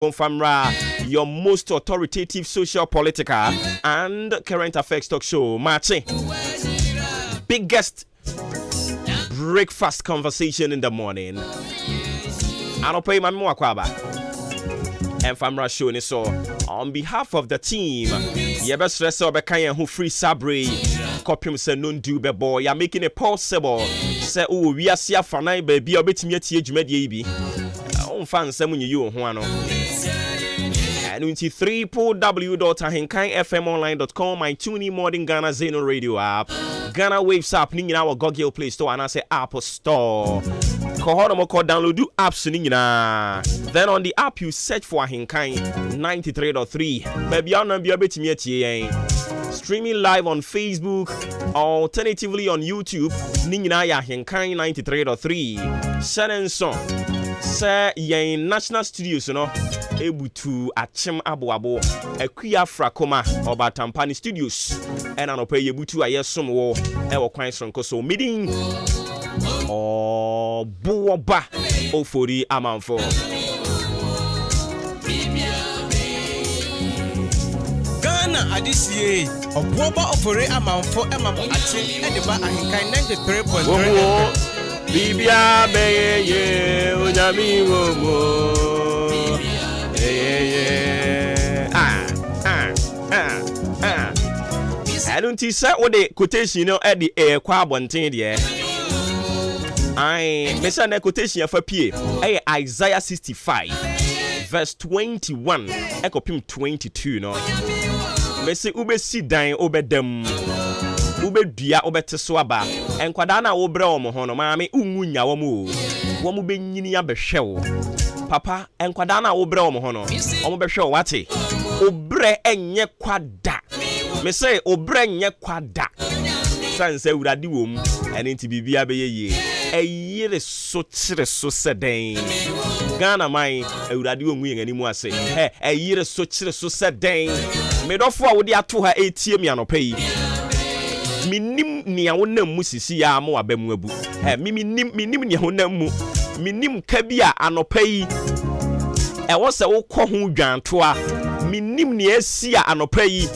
Famra, your most authoritative social, political, and current affairs talk show. Maakye, biggest breakfast conversation in the morning. I don't pay my Mwakwaba. And Famra show ni so. On behalf of the team, Yebes Reso Bekaya who free Sabri, Copium se nun do be boy, you're making it possible. Say, oh, we are see a fanai baby, a bit me tea, Jumedi. On fan semun you, Juano. And 3www.AHENKAN933FM my tuning modern Ghana Zeno radio app, Ghana Waves app, ning in our Google Play Store, and I say Apple Store. Download do apps nina. Then on the app you search for AHENKAN933. Baby, I'll not be able to meet you. Streaming live on Facebook, alternatively on YouTube. Nina ya AHENKAN933. Shannon song. Say yen National Studios, you know. Able to Achem Abuabo, Ekuya Frakoma, Oba Tampani Studios, and an opay Butu Ayesum war, our clients from Koso meeting. Obuoba Ofori Amanfo. Ghana Adisiye, Obuoba Ofori Amanfo, Maakye, and the AHENKAN933FM. Bibia beye onyami womo. I don't see what the quotation at the air quabontin there. I miss a quotation for P. Isaiah 65, verse 21, Echo Pim 22. No, Messi Ube si dying over them. Ube dia ube teswaba. En kwadana obre omo hono maame ungunya womu be nyini ya behwew. Papa en kwadana obre omo hono omo behwew wate. Obre enye kwada. Me say obre enye kwada. Sanse urade wom ene nti bibia be ye. Eyire so kire so seden. Ghana man urade wom yen animu ase. Eyire so kire so seden. Me dofo a wo de ato ha etie mi anopai. Minim ni awona mu sisi ya mo abamu abu minim ni awona mu minim ka bia anopa yi wo se wo kɔ ho dwanto a minim ni asi a anopa yi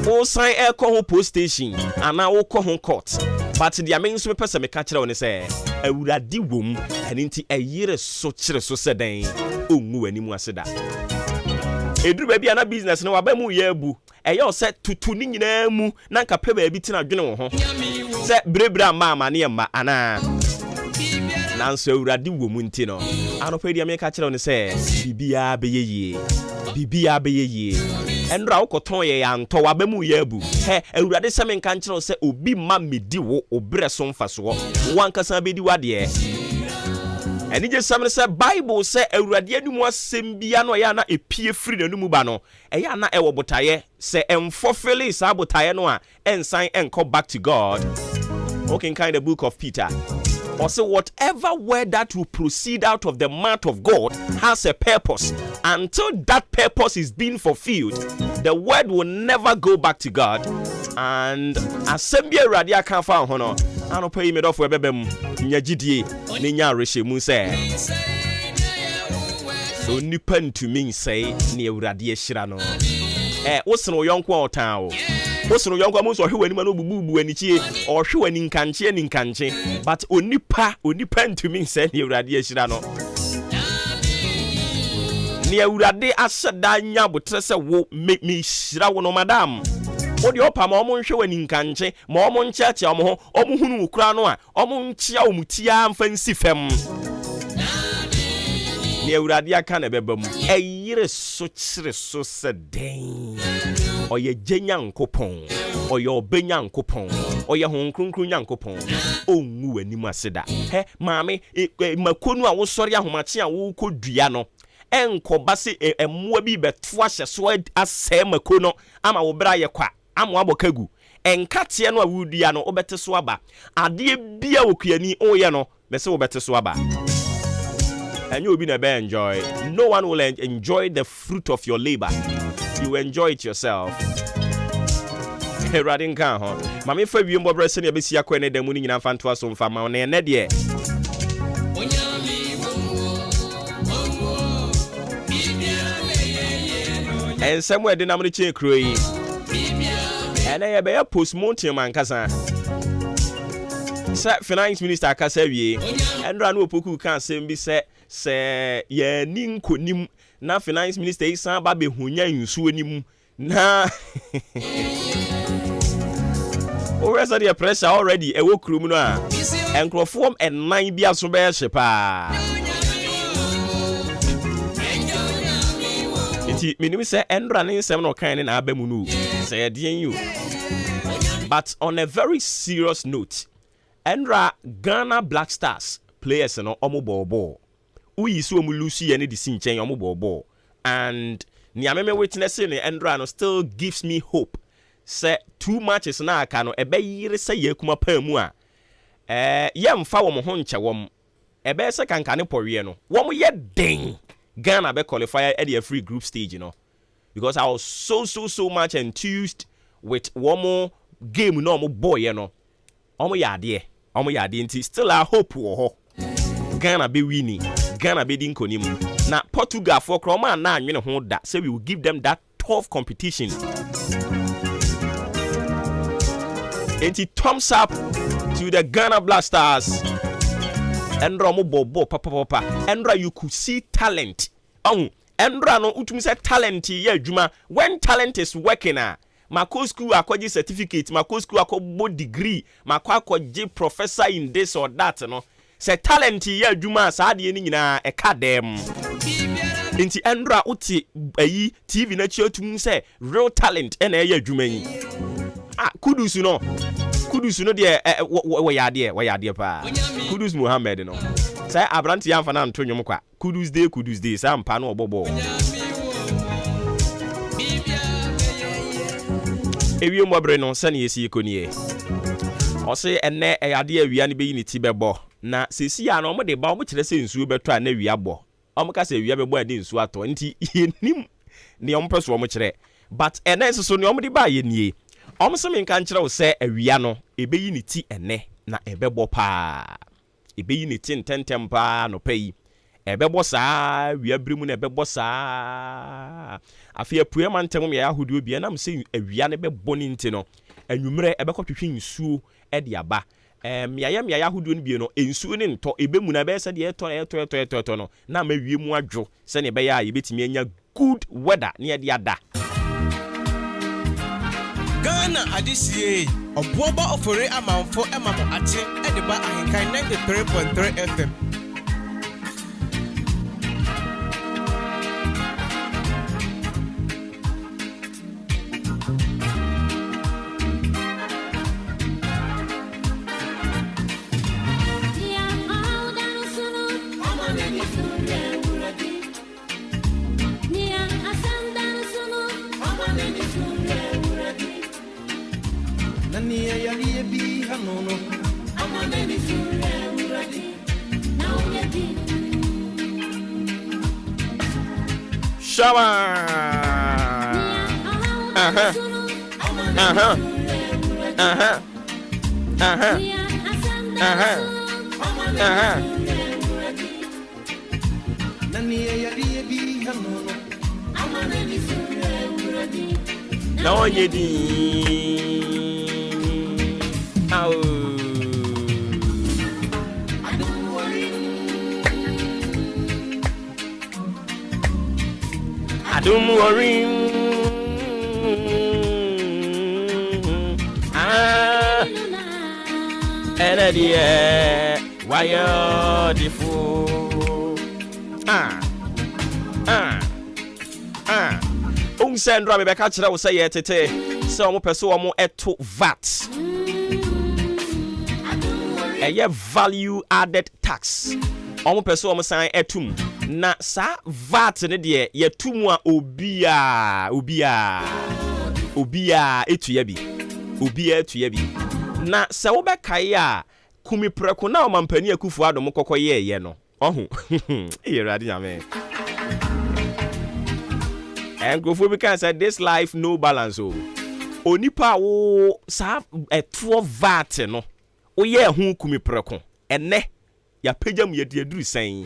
wo san kɔ ho post station ana wo kɔ ho court but dia men so pese me ka kire woni se awurade wom ene nti ayire so kire so sedan ongu animu aseda eduru ba bia na business no abamu ye abu eyo se tutu ni nyina mu na nka pe ba bi tina dwene wo ho se brebra ma ne ma ana nanso awurade wo mu nti no anopa dia me ka kire woni se bibia be ye enra wo koton ye anto wa bamu ye abu awurade se me nka kire se obi ma medi wo obre so mfaso wo ankasa bedi wade eni je samne se Bible se awurade anumu asem bia no ya na epie firi nanumu ba no eya na ewo botaye se emfofele sa botaye no a ensan enko back to God. Okay, kind of book of Peter. Also, whatever word that will proceed out of the mouth of God has a purpose. Until that purpose is being fulfilled, the word will never go back to God. And assembly radia kan fa hono ano pay me off webem nyagidie ne nya rehemu se so nipa ntumi nsai ne awurade ahira no woseno yonko otan o woseno yonko amuso hwe wani no bububu anichie ohwe wani nkanche but onipa ntumi nsai ne awurade ahira no ne awurade aseda nya botre se wo me hira wo no madam odi opa ma omo nhwe wani nkanche ma omo nchiachi omo ho omo hunu ukura no a omo nchia omutia mfansi fem ne awurade aka na bebam eyire so kire so seden oye genya nkopon oye obenya nkopon oye honkronkron nyankopon onwu animu aseda maame makonu a wo sori ahomache a wo kodua no enkoba se emmoa bi beto ahye so asɛ makono ama wo bra ye kwa amo abokagu enkatie no a wudua no obete so aba ade bia okuani oye no be se obete so aba and you will be never enjoy. No one will enjoy the fruit of your labor. You enjoy it yourself. AHENKAN ho mame fa wiem bobre se ne be sia kwa ne da mu ni nyina fanto aso mfa ma ne ne de and somewhere the number chain croy. And I be a post-mortem man kasa. Sir Finance Minister Kasewie and Ranu Poku can say be say ye nin konim na Finance Minister Isa ba be hunya nsu anim na already the pressure already e wo krum no a enkrofo and nine bia so be hyepa iti minim say endra ne nsem no kan ne na abamu no say den you. But on a very serious note, Endra Ghana Black Stars players no omo ball. Uyi so omo lucy any the sinchen omo ball. And niameme witness ne Endra no still gives me hope. Say 2 matches na aka no ebe yire say yakuma pa mu a. Yemfa wo mo ho nche wom. Ebe se kanka ne porie no. Wo ye den. Ghana be qualify at the free group stage, you know. Because I was so much enthused with one more game no mo boy, you know. Omo yade nti still I hope wo Ghana be winning. Ghana be din konim. Na Portugal for kroma na anwene ho da. Say we will give them that tough competition. Enti thumbs up to the Ghana Black Stars. Endra mo bobo papa. Endra you could see talent. Endra no utumi say talent ye adwuma. When talent is working Mako school akwaji certificate, Mako school akobo degree, Mako akwaji professor in this or that no. Say talent ye adwuma saa de ni nyina ekadem. Inti Endra uti ayi TV na chi otum say real talent ena ye adwuma yi. Kudus no de wayade pa. Kudus Muhammad no. Say abranti yamfa na nto nwom kwa. Kudus day say ampa no obobo. Ewie mobre no sane yesi ekonie. O se enne eyade awia ne beyi ne ti bebo. Na sesi ya no mo de ba mo kire se nsuo beto a na awia bo. O mo ka se awia bebo ade nsuo ato. Nti yenim ne o mo peso o mo kire. But enne so ne o mo de ba ye nie. O mo se me nka nkire wo se awia no ebeyi ne ti enne na ebebo pa. Ebeyi ne ti ntentem pa no payi. Ebebo saa awia brimu na ebebo saa. Afia pue mantem ya yahudu bia na mse awia ne bebo ni nti no. Anwumre ebekotwetwe nsuo e de aba. Miya yahudu no bia no ensuo ne nto ebemu na be se de eto no. Na mawie mu adwo se ne be ya yebetimi anya good weather ne ye de ada. Ghana adisie Obuoba Ofori Amanfo emamo ate edeba AHENKAN933FM. No ye di. Don't worry. And why you're the fool? Sandra be catch that will say it so person mo eto VAT. A value added tax. Omo person mo sign etum. Na sa VAT ne de ye tumu a obia etuya bi. Obia etuya bi. Na se wo be kai a kumi preko na o mampani akufu adom kokoye ye no. Ohu. E radi nyame. And Grofobika said this life no balance onipa wo sa eto VAT no o ye hu kumi preko ene ya pagam ye de aduru san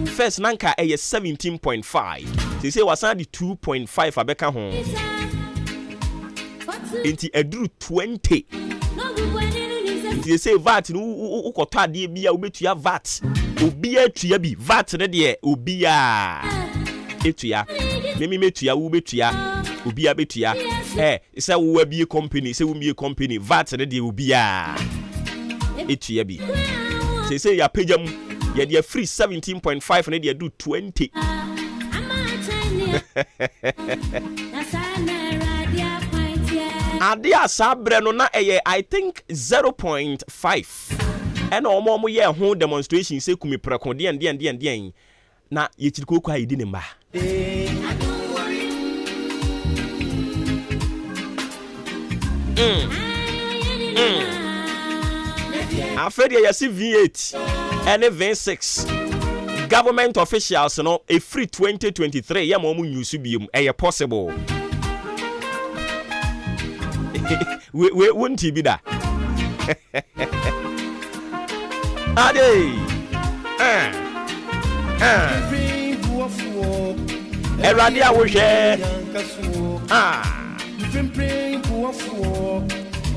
first nanka 17.5 They say wasan di 2.5 abeka ho. Enti eduru 20. They say VAT no ukoto ade bia obetua VAT. Obi atua bi VAT ne de obi a etua. Memi metua wo betua. Obi a betua. Say wo bi company, say wo bi company VAT ne de obi a etua bi. Say ya pagam ya de free 17.5 ne de do 20. Ade asabre no na I think 0.5. And omo ye ho demonstration say kumi preko de na ye chiriko kwa yidi ne mba. Afedi ya see V8 and V6 government officials no a free 2023 ya mo news biom possible. We wouldn't be that. Ade. Eradia wo hwe.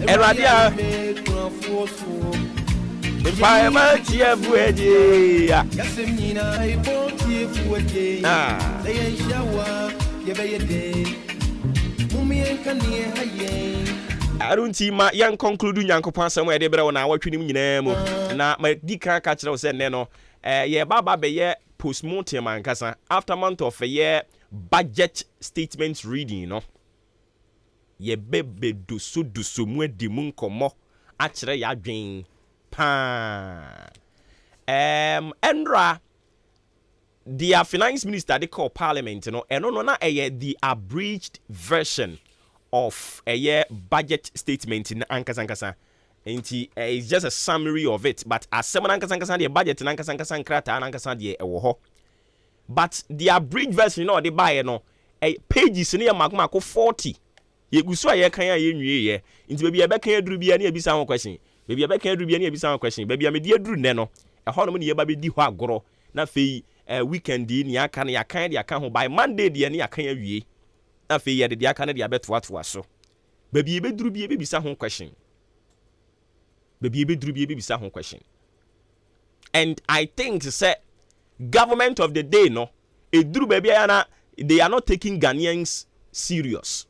Eradia. If ma tie fuedi. Yasemnyina ibo tie fuedi. Dey shawa ye be ye. Mummy enkanie haye. Arunti ma yan conclude nyankopon asem e de bre wona awatwenim nyina mu na ma di kan ka kire wo se ne no ye baba be ye postmortem ankasa after month of a year budget statements reading no ye bebe dusu mu adi mu nkomo a kire ya dwen pa Endra the finance minister they call parliament no eno no na the abridged version of a year budget statement in Ankasankasa. And it's just a summary of it. But as someone Ankasankasa, the budget in Ankasankasa Krata and Ankasa, the but the abridged version, they buy a pages near Marco 40. You go so a can ye into baby a back here, Druby and be some question. Baby a back here, Druby and be some question. Baby, I'm a dear Drew Neno, a harmony baby diwa goro, na fee weekend in Yakan by Monday, the any Akan ye. Afi ye de aka na de abeto ato aso baby e beduru bi e bebisa ho question and I think say government of the day no eduru baby na they are not taking Ghanaians serious.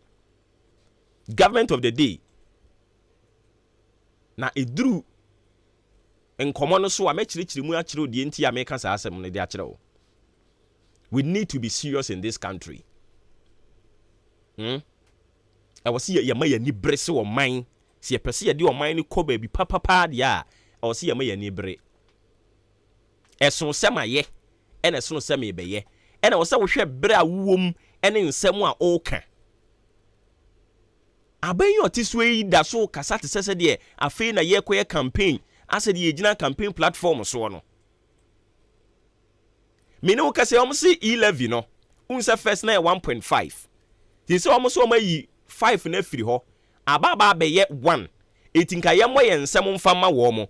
Government of the day na eduru enkomo no so a mechirichiri mu akire odi enti ya meka sa asem no de akire o. We need to be serious in this country. I was see ya may ni brese or mine. See a persia di or mine ko baby papa dia. I was see ya may ni bre. Eson sema ye, and a son semi be ye. And I was so share bra womb and in someone oka. Aben your tisway da so kasati says dear, a fain a year queer campaign. I said the original campaign platform so no. Me no kase almost see 11 no. Unsa first na 1.5. This almost so may 5 na free ho. Ababa be ye 1. Etinka ye mo ye nsem mfama wo mo.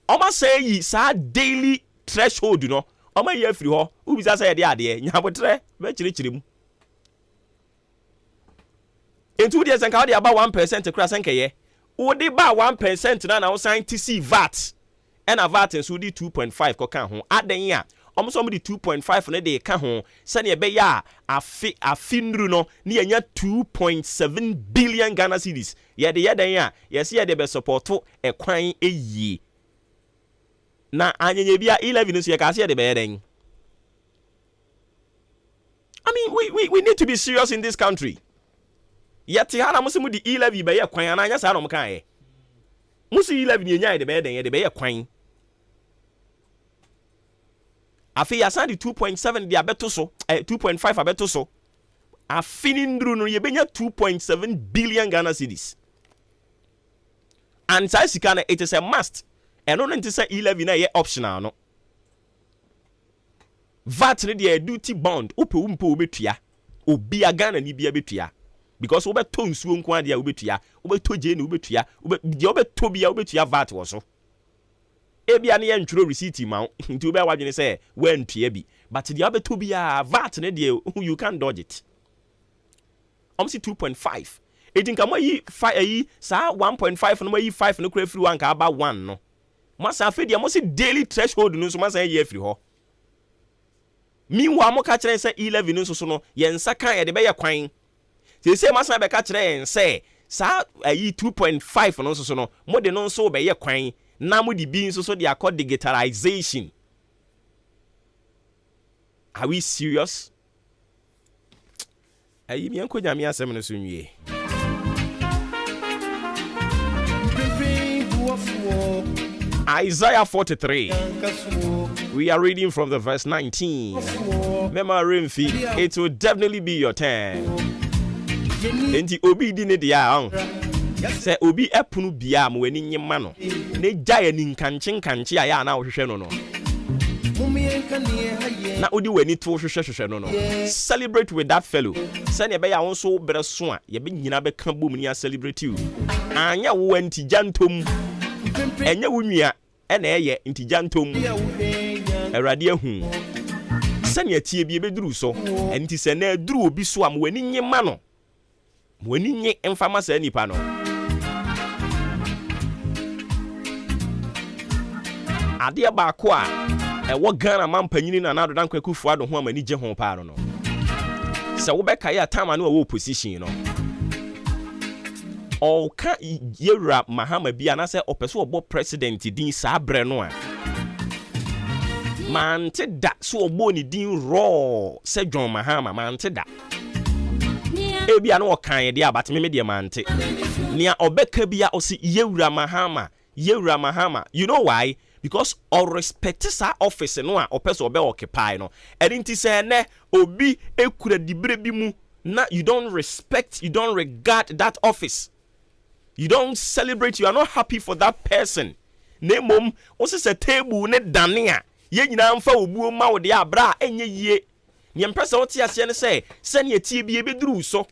Oma say yi sa daily threshold no. Oma ye free ho. Ubi sa say de ade nyabotre be chirichirim. Entu de senka de aba 1% kura senka ye. Wo de ba 1% na wo sign TC VAT. And a VAT and so di 2.5 ko kan ho. Aden ya almost somebody 2.5 na de ka ho se ne be ya afinru no ne anya 2.7 billion Ghana cedis ye de yeden ya yes ye de be support e kwan eyi na anyenye bia 11 so ye ka se ye de be yeden. I mean we need to be serious in this country. Yet hana musimu di 11 be ye kwan na anya sa no mkan ye musi 11 ye nya de be yeden ye de be ye kwan. Afi ya di 2.7 di abeto so 2.5 abeto so afini ndru no ye benya 2.7 billion Ghana cedis and sai sika na it is a must and no nti say 11 na ye optional no VAT ne de duty bond ope umpo obetua obi Ghana ni bia betua because obeto nsuo nko ade a obetua obeto je ne obetua de obeto bia obetua VAT wo so ebia ne ye ntworo receipt ma nti obe wadwene say wantua bi but the other to be a VAT you can't dodge it. Almost 2.5. It think yi 5 sa 1.5 no yi 5 no kura free one ka about 1 no. Masa afedi amosi daily threshold no so masa ye free ho. Meanwhile mo ka kire say 11 no so no ye nsa kan ye de be ye kwan. Say masa be ka kire ye say sa 2.5 no so no mo de no so be ye kwan na mo di bi so de accord digitalization. Are we serious? Ayi mi enko nyame asem no so nwie. Isaiah 43. We are reading from the verse 19. Memory, it will definitely be your turn. Enti obi di ne dia se obi epunu bia mo wani nyema no ne gyae ni nkanche aya na wohwehwe no no na odi wani to hwehwehwe no no. Celebrate with that fellow. Send ye be ya won so bere so a ye be nyina be ka bom ni celebrate you. Anya wo anti jantom enye wo nua ena eye nti jantom Awurade ahu sane atie bi beduru so enti se na aduru obi so am wani nyema no wani nye emfama sa nipa no ade ba ko a ewo Ghana mampanyini na nado dan kwakufu ado ho amani je ho paaro no se wo be kai atama na wo position no o ka yewra Mahama bia na se opeso obo president din sa bre no a mante da so obo ni din raw se John Mahama mante da ebia na o kan de abate me de mante nia obeka bia o se yewra Mahama you know why? Because or respect sa office no a opeso obe occupy no edinti se ne obi ekura dibre bi mu na you don't respect, you don't regard that office. You don't celebrate, you are not happy for that person. Nemom, also se table ne dania. Ye nyina mfa Obuoma wo de abra enye yie. Ni mpesa wo tia se ne se ne tie bi ebeduru so.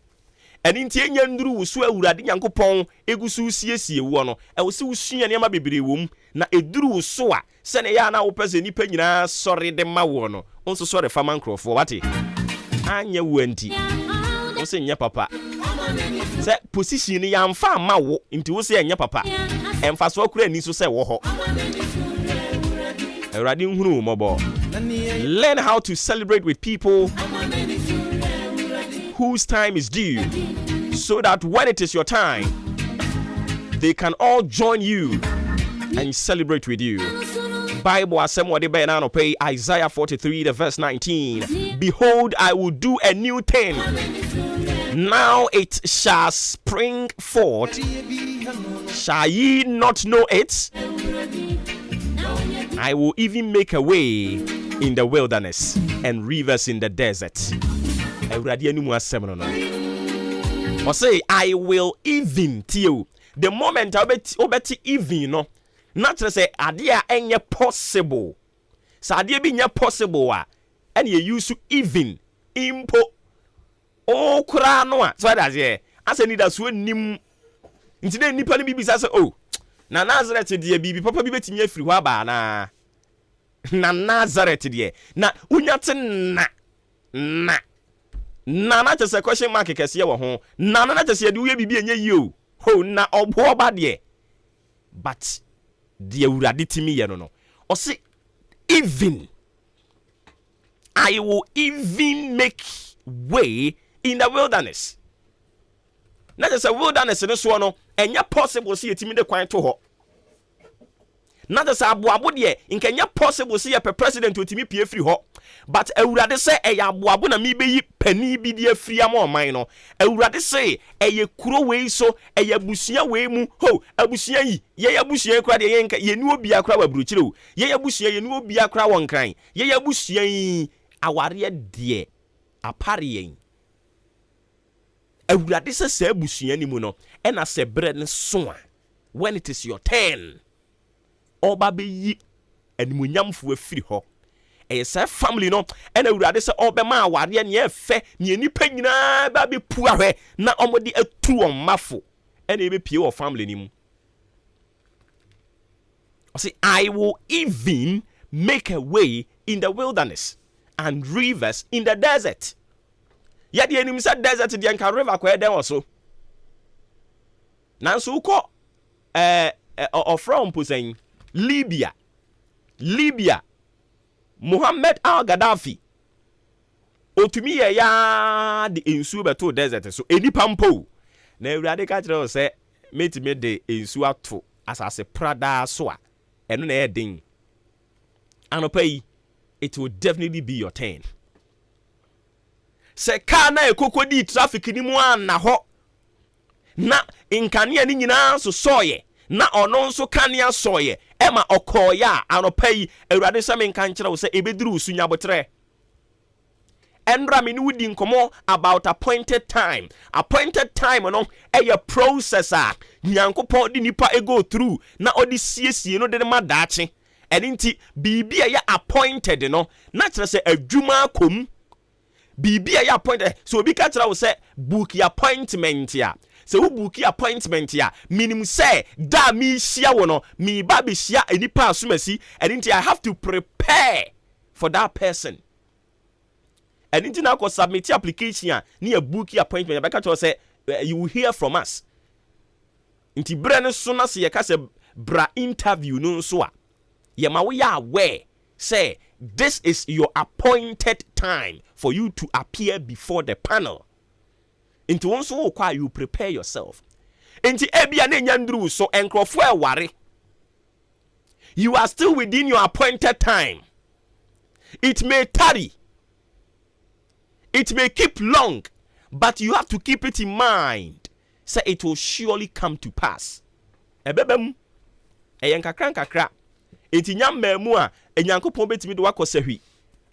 Eni ntie nya nduru so Awurade Nyankopɔn egusu siesie wo no. E wo se usua ne ma bebre wom na eduru so a se ne ya na wo pese nipa nyina sori de ma wo no. Onso sori fama nkrofo wate. Anya wo anti. Wo se nya papa. Se position ni ya mfa ma wo nti wo se nya papa. Emfa so akura ni so se wo ho. Awurade nhuru mobo. Learn how to celebrate with people whose time is due, so that when it is your time, they can all join you and celebrate with you. Bible assemble be na no pay Isaiah 43 the verse 19. Behold, I will do a new thing. Now it shall spring forth. Shall ye not know it? I will even make a way in the wilderness and rivers in the desert. Or say, I will even till the moment I bet even no. Not to say adia enye possible. So adia be nye possible and you use to even impo. Oh kura no a. So that's yeah. I say need that so nim. Intine nipa ni bibi say oh. Na Nazareth de bibi papa bi betinye free hwa ba na. Na Nazareth de na unyate na just a question mark kese wo ho. Na just de we bibi enye yi ho na Obuoba de. But the Awurade timi ye no. O say even I will even make way in the wilderness. Not just a wilderness in this one, and you're possible see a timid quiet to her. Not just a boabu de, in can you possible see a president to Timmy P. free ho. But I would rather say a boabuna me be penny be dear free amor minor. I would rather say a crow way so a yabusia way mu ho, a busia ye yabusia cry the yank, ye knew be a crowd brutal, ye yabusia, you knew be a crowd one crying, ye yabusia a warrior dear, a parrying. Awurade se se busua ni mu no e na se bread ne so when it is your turn oba be yi animunyamfo afiri ho e se family no e na awurade se oba ma aware ne efe ne nipa nyina ba be pu ahwe na omode atu onmafo e na e be pie wo family ni mu. I say I will even make a way in the wilderness and rivers in the desert. Yet the enemy said desert the Anka River where there also. Nanso ko from saying Libya. Muhammad al-Gaddafi. Otumi ya the insu beto desert so eni pampo. Na Ewurade ka kire say made the insu ato asase prada so a eno na edin. Anopai it will definitely be your turn. Se car na ekokodi traffic ni mu na ho. Na nkania ni nyina so soye. Na ono nso kanea soye. Ema okoya anopai Ewurade se me nka nkire wo se ebeduru usunya botre. Endra me no di nkomo about appointed time. Appointed time no a processor. Nyankopon di nipa e go through na odi siesie no de ma daache. Enti bibia ya appointed no na kire se adwuma kom. Bibia ya appointed so obi ka kire wo se book your appointment ya. Se wo book your appointment ya minimum say da mi hia wo no mi ba be hia enipa asumasi. Enti I have to prepare for that person. And into now submit your application near book your appointment. Because say you will hear from us. Inti brand sooner see a bra interview no so. Yama we are aware. Say this is your appointed time for you to appear before the panel. Into one so require you prepare yourself. Inti ebia ne nyandru so enkrofo e ware. You are still within your appointed time. It may tarry. It may keep long, but you have to keep it in mind. Say it will surely come to pass. Ebebem, eyankakra. Enti nyammemu a enyankopon betimi de wakosahwi.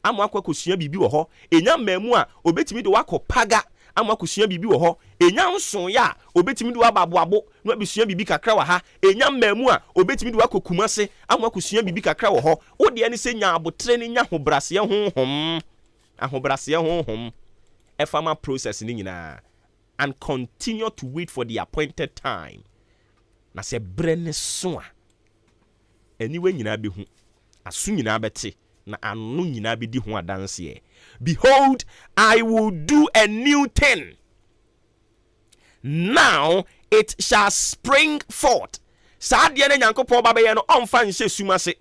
Amo akosua bibi wo ho. Enyammemu a obetimi de wakopaga. Amo akosua bibi wo ho. Enyanson ya obetimi de wababoabo no abesua bibi kakra wa ha. Enyammemu a obetimi de wakokumase. Amo akosua bibi kakra wo ho. Wo de ani se nya abotre ne nya hobrase honhom. Ahobrase honhom efama process ni nyina and continue to wait for the appointed time. Na se brene so a aniwe nyina be hu aso nyina bete na anu nyina be di hu adanse. Behold, I will do a new thing. Now it shall spring forth. Saa de na Nyankopon ba be ye no onfa nse sumase.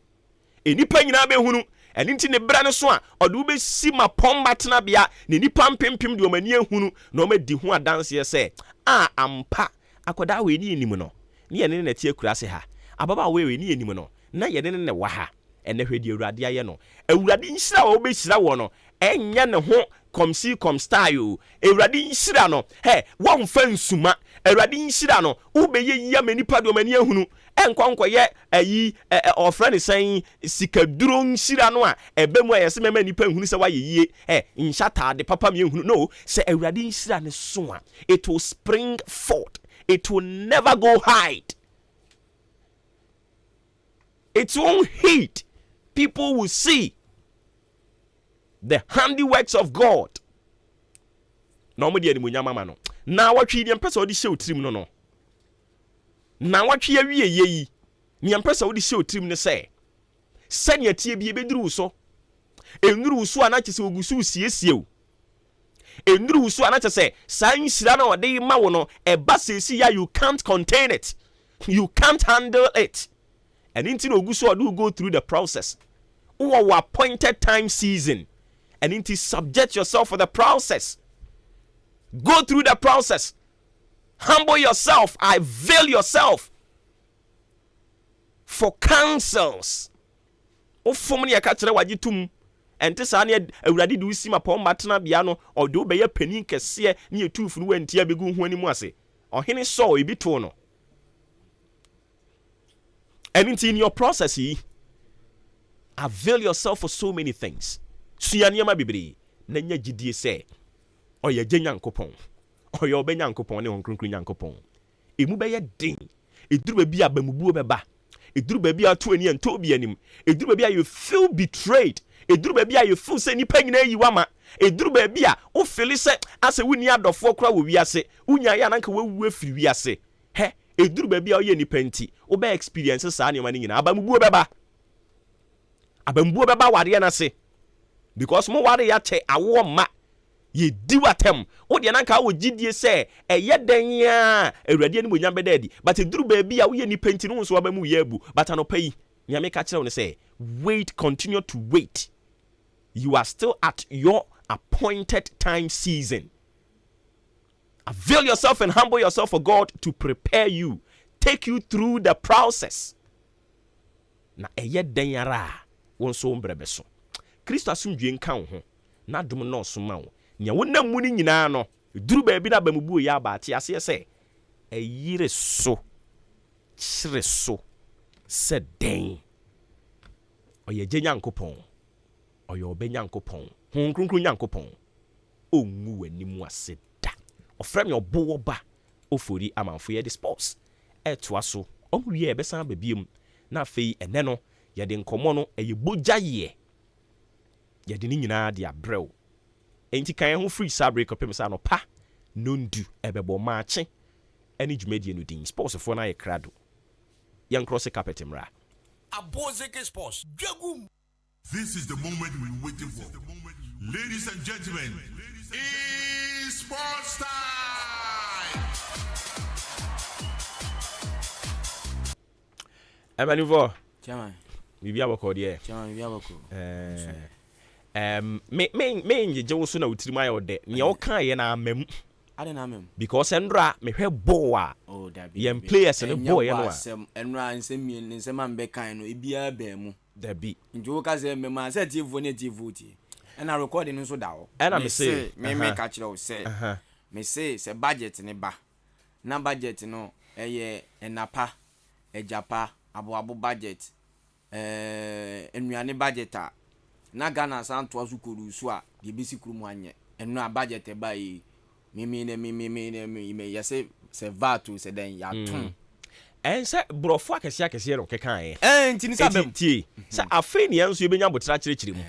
Enipa nyina be hunu and into the brand so or be see my pomba tenabia, the nippam pimpim do many hunu, no me di who dance here say, ampa, akoda we ni animono, near in a tear crasseha, ababa we ni animono, na yen in the waha, and the radio radia no, a radin sra obe srawono, and yan ho, come see, come style, a radin srano, hey, one fen suma, a radin srano, ube ye yamani pado many hunu. Enkwankwa ye ayi our friend is saying sikaduro nhira no a ebemu ayese mema nipa hunu se waye yie nhata de papa me hunu no se awurade nhira ne so a it will spring forth, it will never go hide, it won't hide. People will see the handiworks of God. No mo de animunya mama no na watwe de mpesa odi hye otrim no na watwe ya wie yi ni ampesa wo di se otrim ne se sanya tie bi ebeduru so enuru so anache se ogusu siesie o enuru so anache se san hira na ode ma wo no eba sesi ya you can't contain it, you can't handle it, and into ogusu do go through the process or appointed time season, and into subject yourself for the process, go through the process. Humble yourself, avail yourself for counsels. O fomni akachire wajitum ente sa na awurade de usi mapom matena bia no o de obeye panin kese ne etufuru wantia begu hu animu ase ohene so ebi to no. And in your process, avail yourself for so many things. Suyaniyama bibiri nenya jidie se oye jenyankopon oye obenyankopon ne honkronkron nyankopon emu beye din eduru ba bia bamubuo beba eduru ba bia to ani ento bi anim eduru ba bia you feel betrayed eduru ba bia you feel say nipa nyina yiwama eduru ba bia o feel say ase wuni adofo kra wo wiase unya ya nanka wawu afiri wiase he eduru ba bia oye nipa nti o be experience sa ne ma nyina abamubuo beba ware na se because mo ware ya che awo ma ye di watem wo de nanka wo gidie se eye dan ya awurade ni monyam bedadi but eduru ba bia wo ye ni penti no so ba mu ye abu but anopai nyame ka kire wo say wait, continue to wait. You are still at your appointed time season. Avail yourself and humble yourself for God to prepare you, take you through the process. Na eye dan yara won so mbrebeso Kristo asumdwe nka wo ho na dum no so ma wo nya wonam mu ni nyina no duru ba bi na ba mubu ya ba ate ase se ayire so chire so se den oye je nyankopon oye obenyankopon hon kronkron nyankopon ongu wanimu ase da ofrem your Obuoba Ofori Amanfo ye dispose etoa so omwie ebesan babiem na afei ene no ye de nkomo no eye boja ye de ni nyina de abrɛw enti kan ho free sabre kopem sa no pa nondu ebebo Maakye ani dwumadi no din sports fo na ye krado yan cross carpet mra Abozeke Sports Jagum. This is the moment we waiting for. Ladies and gentlemen, it's sports time. Emmanuel, Chairman. Bibi aboko de. Chairman, bibi aboko. Me nje wo so na utirima ya ode. Ne o kan ye na amem. Ade na amem. Because endra me hwe ball a. Oh, that be. Yem players ne ball ye no a. Enra nsem ambe kan no ebia ba mu. That be. Nje wo ka se me ma se TV ne TV ti. And I recording nso da wo. And I say me ka kire wo say. Me say budget ne ba. Na budget no eye enapa, ejapa, abo budget. Enuane budget a na Ghana santo azukoru so a de besi kurum anye enu a budget e ba yi me yase se vatu se den ya ton en se brofo akese no kekan ye ntini sabem tie se afi ne yanso ye benya botra kire mu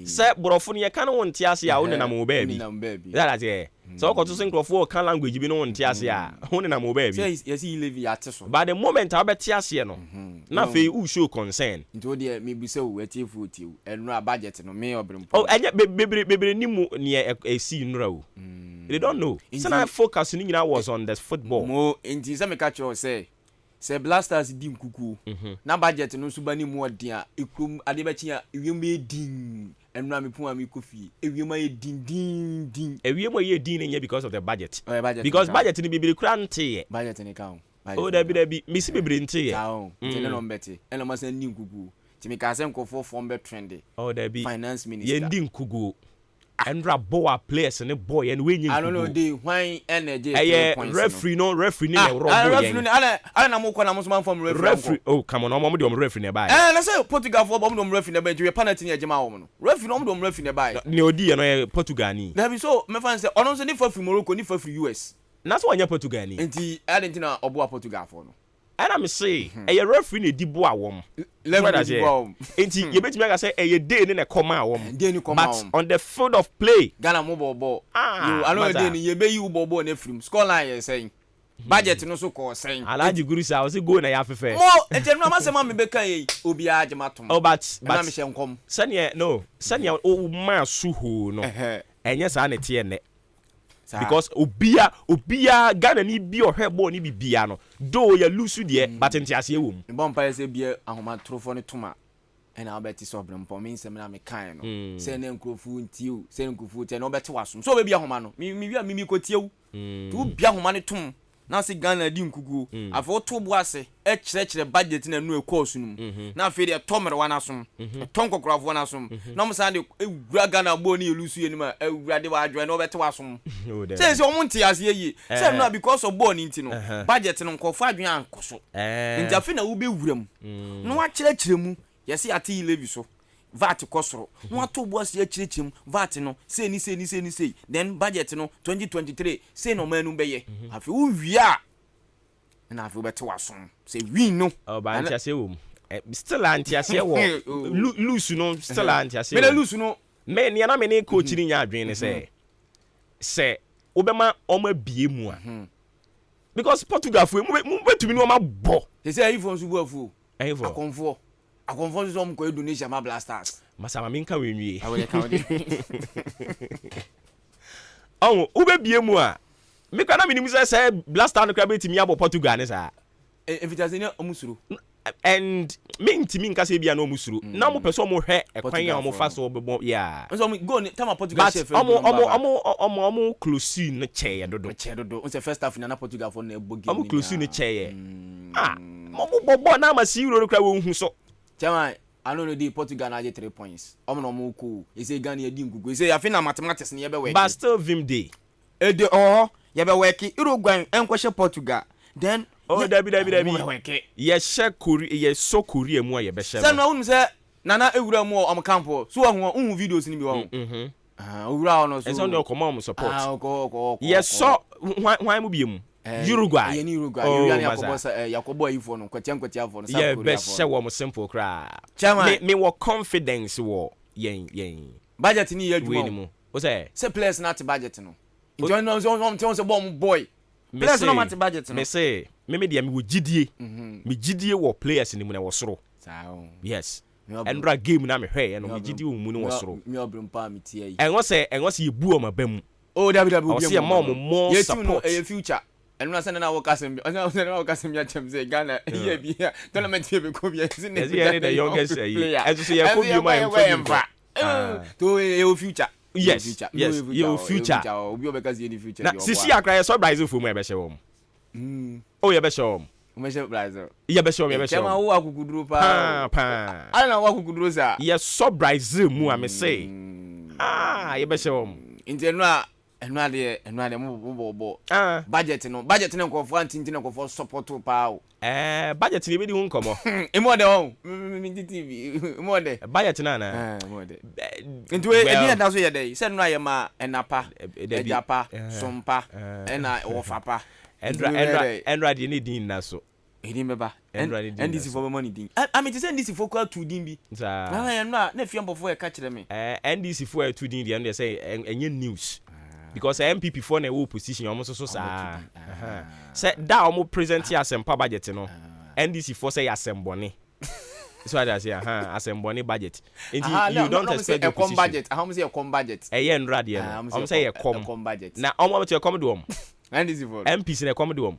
se brofo ne ye kan won tie ase a won na mo ba bi that is so ko to sing brofo kan language bi no won tie ase a won na mo ba bi say yes he live ya te so by the moment a be tie ase no na fe u show concern nto de me bi se wo atie futi enu a budget no me obrim oh enye bebre ni mu ne e si nura o they don't know so na focus ni nyina was on the football mo nti se me catch you say se blasters di nkuku na budget no so bani mu odin a ekrum ade be chia ewiem be din enu amepu ami kofi ewiem aye din ewiem aye din nya because of the budget budget because budget ni bibiri kura nte budget ni ka oh da bi misi bibiri nte ye tele no mbete eno ma san ni nkuku timi ka se nkofo form be trend oh da bi finance minister ye ndi nkugu Andra boa players and boy and when you I don't know the why energy referee no referee ni na referee na mo kwa na mo from referee oh come on omo dem referee ne buy na say Portugal for omo dem referee ne buy we penalty ni ejema wo no referee no omo dem referee ne buy ni odi no Portugal ni na bi so me fan say ono so ni for Morocco ni for US na so anya Portugal ni enti Argentina obo Portugal for no and I'm say a referee ne di bo awom enti ye betimi aka say e day ne come awom but on the field of play Ghana mo bobo you alone day ni ye be you bobo na film score line ye saying budget no so ko saying Alaji Guru say we go na ya fefe mo enti no ma say ma me be kan ye obi agema tom oh but na me hye nkom sanya no sanya o ma suho no enye sa na tie ne because obia Ghana ni bi ohwe ball ni bibia no do ya lusu de but ntiase ewom mbon pa se bia ahoma trofo ne toma ena obeti so brempo me nsem na me kan no se ne nkrofu ntiu se nkrofu te na obeti wasom so bia ahoma no mi bia mi kotieu tu bia ahoma ne tom na se Ghana di nkugu afo to bo ase e kire budget na nu ekosu num na afi de tomere wana som ton kokrafo wana som na mo san de ewura Ghana bo ni elusu ye ni ma ewura de wa adwo na obeti wasom se o munti ase yi se no because of bo ni nti no budget no nkofo adwen ankoso nti afi na wo be wuram no wa kire mu yesi ati levi so VAT kosoro no ato bo ase akirechim VAT no say ni then budget no 2023 say no manu beye afi wo wia na afi bete wasom say we no ba antiase wo still antiase wo lose no still antiase me lose no me ne na me ne coach ni nya adwen ne say obema oma bie mu a because Portugal fu mu betumi no ma bo they say if on subu afu akonfo akonfo so mko donation ma Blasters masama minka wenwie awe ka wode ube bie mu a me kana minim say Blaster no kra betimi abo Portugal ne sa invitation omusuro and me ntimi nka say bia na omusuro na mo person mo hwe ekwan ya mo fa so obebo ya so go ni tama Portugal chef omo close no che dodo on say first half na Portugal for na ebogi omo close no che mo bobo na ma si euro no kra wo hu so chama I don't know the Portugal na 3 points omo no mo ko e say Ghana e di ngugu e say afi na mathematics na ye be work but still vim day e de ye be work Uruguay enkwhye Portugal then dabi ye Korea ye so Korea mu a ye be she say no say nana ewura mu o campo so hu videos ni bi wo ewura no so e so no come support ye so hwan mu bi mu Uruguay ye ni Uruguay you yakobo yakobo ayifo no kwatia afo no South Korea ye be she wo simple kra me wo confidence wo yen budget ni ye dwuma o say players not budget no you know so bomb boy players no mat budget no me say me dia me wo gidie me gidie wo players ni mu na wo soro yes endra game na me hwe no me gidie wo mu ni wo soro me obrumpa me tie yi enwo se ye bu o mabam ww o se ma mo support ye future and na send na wo kasem ya chem say Ghana here be here tournament here be ko be sin ne the youngest player and so ye ko bi ma to ye future yes your future obi obeka ye future na sisi akra ye surprise for mu e be she wo oh ye be she wo me she surprise ye be she wo chema wo akukuduro pa ala na wo akukuduro sa ye surprise mu a me say ye be she wo enu ade mo budget no ko for antinti no ko for support pa o budget ni be di hu nkomo emo de o mi TV emo de budget na emo de ntu e bi na so ye dey se no aye ma enapa ejapa sompa ena ofapa endra de ni din na so edi meba NDC for money din I mean to say NDC for call to din bi na fiambo for e ka kire me NDC for to din dey say enye news because MPP for na wo position almost so sa say that almost present here asempa budget no NDC for say asembone so I say asembone budget you don't expect a com budget how say a com budget ndra de no say a com budget na to a com do NDC for MPs na com do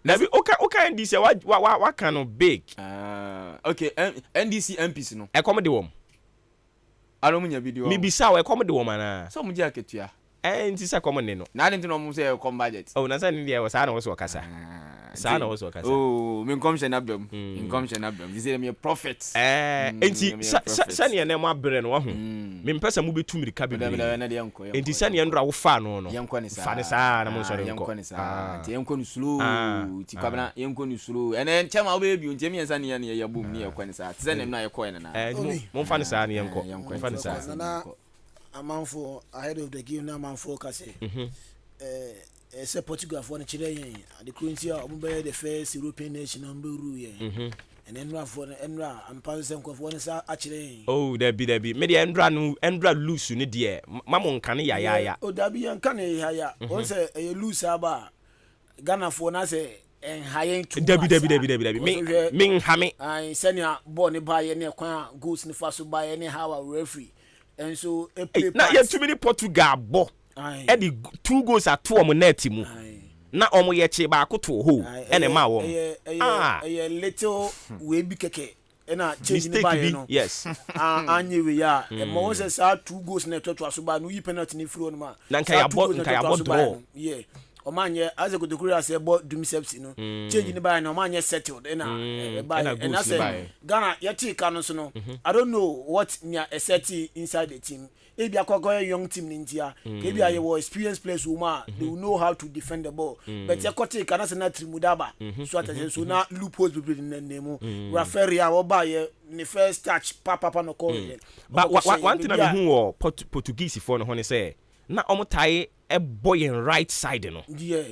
na bi okay NDC what kind of big okay NDC MPs no e com do alomunya video mi bisa we com do mana so mu je aketua nti sa common ne no na didn't know mu say com budget na sa ni dia sa na wo so kasa sa na wo so kasa me commission abem this is me prophet nti sa ne na mo abre no ho me mpesa mu betu mirika be nti sa ne ndra wo fa no fa ne sa na mo so re nko ti enko ni slow ti kwabna enko ni slow ene chema obe bi nti me nsa ne ya ya bom ne ya kwa ne sa ti sa ne na ya ko ne na mo fa ne sa ne enko fa ne sa Amanfo ahead of the game na Amanfo kase say Portugal for chire yen the currency omo the first European nation number rule yen and enra for enra am pass enko for sa achire yen there be me dey endra loose ni de mamo nka ne ya dabi nka ne ya on say loose aba Ghana for na say en hayen tu dabi me ha me ai senia ball ne ba ye ne kwan goals ne fa so ba ye ne how referee and so a play na ye too many Portugal bo e di 2 goals at 2 omo net mu na omo ye che ba akoto ho ene ma wo little we bi keke na change ni ba ye no yes anye we ya e mo se sa 2 goals na to so ba no yi penalty ni free on ma na nka ya bo draw yeah omanye as go dekura say bo dum sepsi no change ni ba na omanye settled na ba na say Ghana yeti ka no so no I don't know what near a setting inside the team e bia kwakwa young team nintia e bia ye wo experienced players who ma they will know how to defend the ball but ye kwate ka na say na trimudaba so attention so na loopholes be in name referee a wo ba ye ni first touch papa no call but one thing I mean who Portuguese for no honey say na omo tai e boy in right side no yeah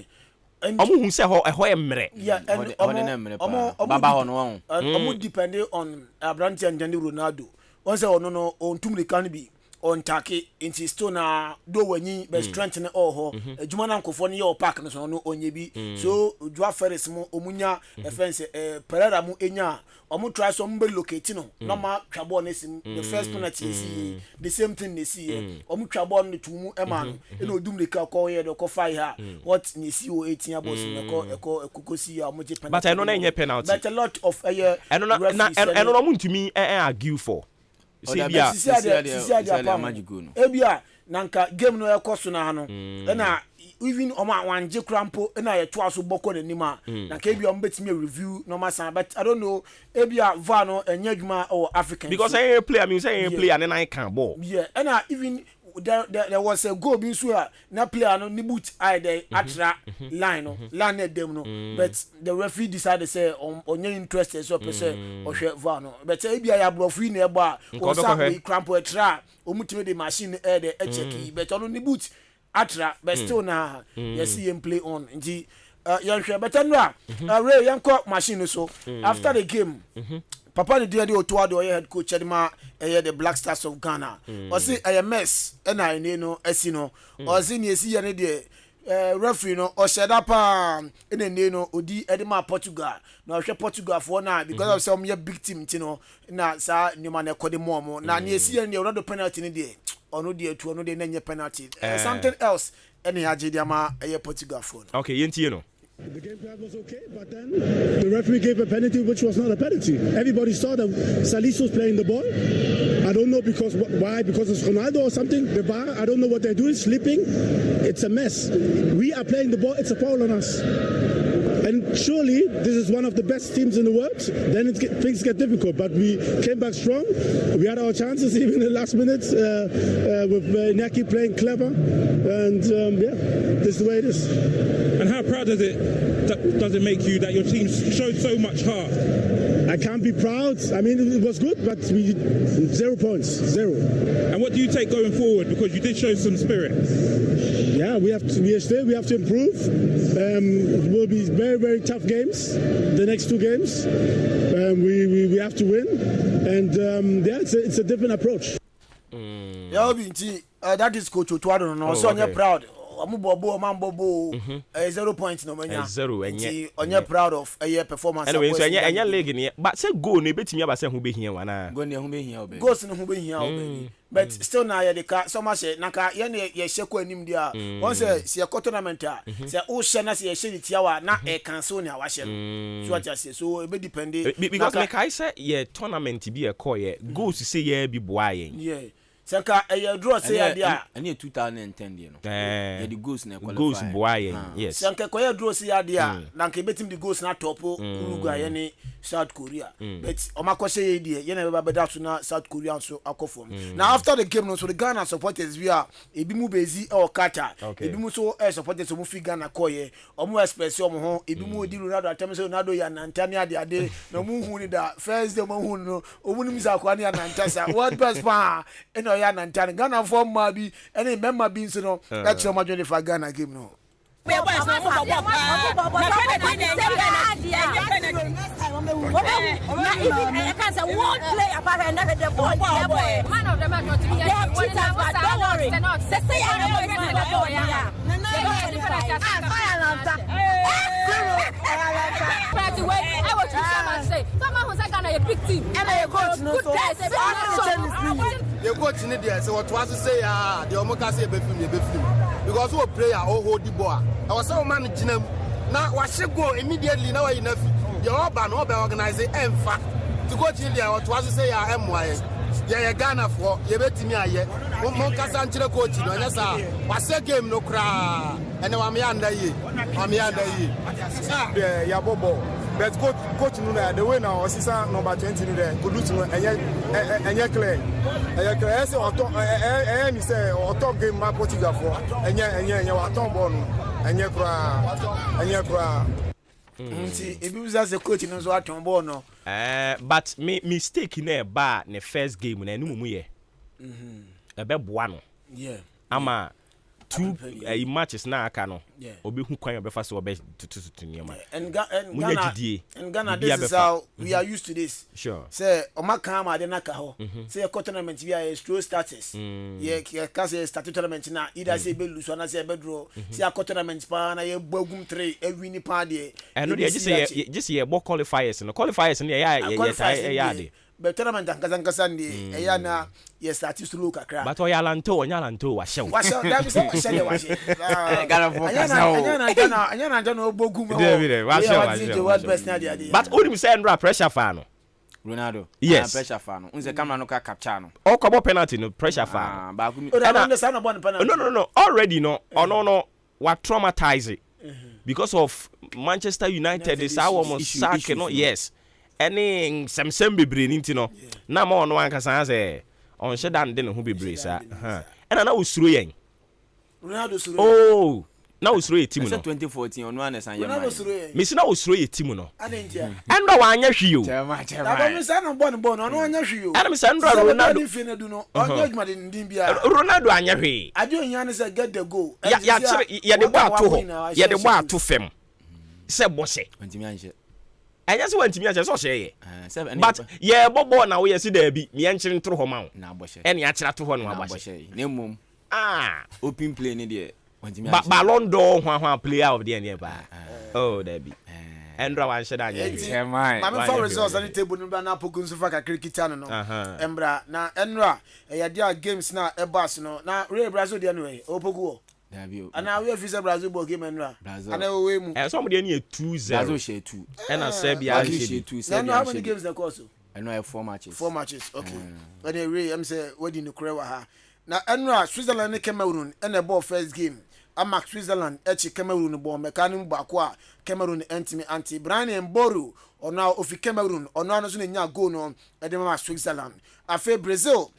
omo hu say ho e mre yeah and omo baba ho no omo depend on Abrante and Ronaldo on say ono no on tumri kan bi on taki into stone do wenyi be strengthen all ho adwuma na nkofo no ye park no so no onye bi so Ujua Ferris mu omunya fence Pereira mu enya omu try so mbe locate no no ma twabo na sim the first penalty see the same thing they see omu twabo no tumu ema no e no dum de ka ko ye do ko fire ha what ni see o 18 abos no ko kokosi ya omu je penalty but I know na nye penalty but a lot of eno no muntumi argue for Ebia nanka game no ekoso na no na even oma wanje krampo na ye to aso boko na nima na ka ebia mbetimi review no masan but I don't know ebia va no enya dwuma or African because I play I mean say play and then I can ball and even there was a goal being so na player no ni boot eye the atra line no line them no but the referee decided say on interested so person or va no but ebia ya brofi na ebo a o sa cramp etra o mutime the machine air the check but on ni boot atra but still na you see him play on nti yan hwe but no Ray yanko machine so after the game Papa the day oto ado head coach Edma the Black Stars of Ghana o say a mess na ni no asi no o say ni esi ye ne de referee no o sheda pa ene no odi Edma Portugal na o hwe Portugal for na because of some big team ti no na sa nyuma na kode mo na ni esi ye ne o do penalty ni de ono de atu ono de na nye penalty something else ene haje dia ma Portugal for no okay yentie no. The game plan was okay, but then the referee gave a penalty which was not a penalty. Everybody saw that Saliso's playing the ball. I don't know why, because it's Ronaldo or something. The bar, I don't know what they're doing, sleeping. It's a mess. We are playing the ball, it's a foul on us. And surely this is one of the best teams in the world. Then things get difficult, but we came back strong. We had our chances even in the last minutes with Iñaki playing clever. And yeah, this is the way it is. And how proud does it make you that your team showed so much heart? I can't be proud. I mean, it was good, but 0 points, 0. And what do you take going forward? Because you did show some spirit. Yeah, we have to improve. It will be very, very tough games. The next 2 games, we have to win, and yeah, it's a different approach. Yeah, that is Coach Otuado. No, so you're proud. I'm bobo 0 points no manya 0 enye onye proud of a performance anyway so enye league ni but say goal no betimi aba say ho behia wana goal ne ho behia obe goals no ho behia obe but still na ye de ka so much na ka ye ne ye sheko anim dia won say se tournament a say o she na say ye she tia wa na e cancel ni a wa she so what say so e be depend because like I say ye tournament bi e call ye goals say ye bi boa yen yeah Sanka a draw say dia any 2010 dia no yeah the goals na qualify goals boy yes Sanka ko draw say dia na nke betim the goals na top Uruguay ne South Korea but omakose dia ye na be beda to na South Korea so akofom now after the game no so the Ghana supporters we are ebi mu bezi e okata ebi mu so supporters so mu fi Ghana koye omu express omu ho ebi mu di Ronaldo atem say Ronaldo ya nantani ade na mu hu ni da first day mu hu no omu ni misa kwa ni ya nantasa what best pa eno ya nantani Ghana form ma bi any member bi so no that's so much for Ghana game no we boys no mo bobo na penalty na even I can say one play apart and never the ball man of the match not to be don't worry say I know I want to say someone who say Ghana a big team and a coach no so you coach in there so what was to say the omoka say be film because we player all hold the ball I was so man jinam na wa go immediately now you know the urban organize emfa to go to there what was to say ya MY yeah Ghana for you betimi aye mo kasa nchire coach no nya sa wa game no kra ene wa me anda yi yeah bobo but coach no the way now assistant number 20 no there could do no enye clear say me say auto game ma Portugal for enye wa ton ball no enye kra nti ebi uza se coach no so aton ball no but me mistake na ba ne first game na enu mu ye ebe boa no yeah ama two matches na aka no obi hu kwan obefa so obe to niam and Ghana this is how we are used to this. Sure. Say omaka ma de naka ho. Say a tournament we are slow status. Yeah, cause start tournament na either say be lose or say be draw. Say a tournament pa na ye bogum 3 e win pa de. And no just say more qualifiers no qualifiers no yeah de. But tournament kazankasa ndi e ya na ye start slow kakra. But oyalanto wa shew. Wa shew that be say shele wa she. Ghana for kasa. Anya na obogum. But only say Ndra pressure fan. Ronaldo. Yes. Pressure fan. Unse camera no ka capture no. O kobo penalty no pressure fan. Ba ku. No. Already no. No. What traumatize it. Because of Manchester United is our almost sack no. Yes. Any some bebre nti no. Na ma ono anka san say on shedan de no hu bebre sa. And na usuro yen. Ronaldo suro. Oh. Na usuro ye team no. 2014 ono an san yema. Ronaldo suro yen. Me si na usuro ye team no. Adentia. Endo wa anya hwi o. Chema. Da me say no bon ono anya hwi o. And me say Ronaldo fi na du no. Onye adwuma de ndin bia. Ronaldo anya hwi. Adio nya ne say get the goal. Ya de bo ato ho. Ya de bo ato fem. Se bo se. Ntimi anhye. Anya se wantimi anhye so hye. But ye bobo na wo ye si da bi. Me enchire ntro ho ma wo. Na aboshe. Ene ya kire to ho no aboshe. Na mum. Open play ni de. Ballon d'Or hwa player of the year ba. Oh, there be. Endra wan sheda anya. My for results on the table no na pokunsu fa ka cricket no. Embra na Enra e dia games na e bass no. Na Real Brazil dia no e opoku. Ana we visa Brazil ball game Enra. Ana we mu. Somebody na 2-0. Brazil share 2. And Serbia share 2. Serbia. How many games they course? I know 4 matches. 4 matches. Okay. But anyway, I'm say we di no kure ha. Na Enra Switzerland and Cameroon and the ball first game. Amak Switzerland echi Cameroon ball mekanim bakwa Cameroon anti Brian Mboru ona ofi Cameroon ona no so nya goal no edema Switzerland afa Brazil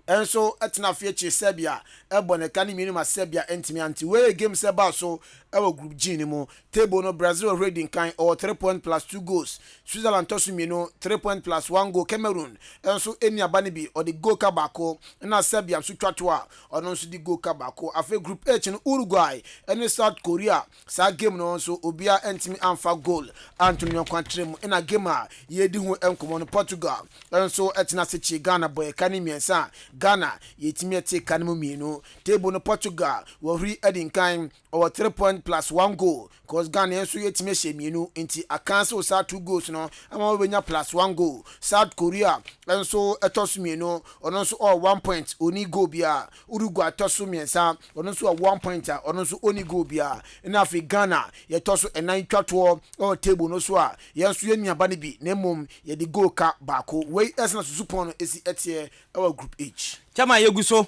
enso etna fiechi Serbia ebo ne kan minimum Serbia anti we game seba so ewo group G ni mo table no Brazil already kan or 3 point plus 2 goals Switzerland tosu mi no 3 point plus 1 goal Cameroon enso eni abani bi or the goal ka bako na Serbia so twatwa ono so di goal ka bako afa group H no Uruguay and South Korea sa game no so obia antimi amfa goal Antonio Quantrem in a game a ye di hu enkomo no Portugal enso etna sechi Ghana boy kan miensa Ghana yetimi ete kan mu mienu table no Portugal wo ri edin kan or 3 point plus 1 goal cause Ghana enso yetimi she mienu nti akanso sa 2 goals no ama we nya plus 1 goal South Korea enso etosu mienu ono so 1 point oni goal bia Uruguay tosu miensa ono so 1 point ono so oni goal bia na fi Ghana ye tosu enan twato o table no so a yenso ye nuaba ne bi na mom ye di goal ka bako we esna susupon esi etie our group H chama yeguso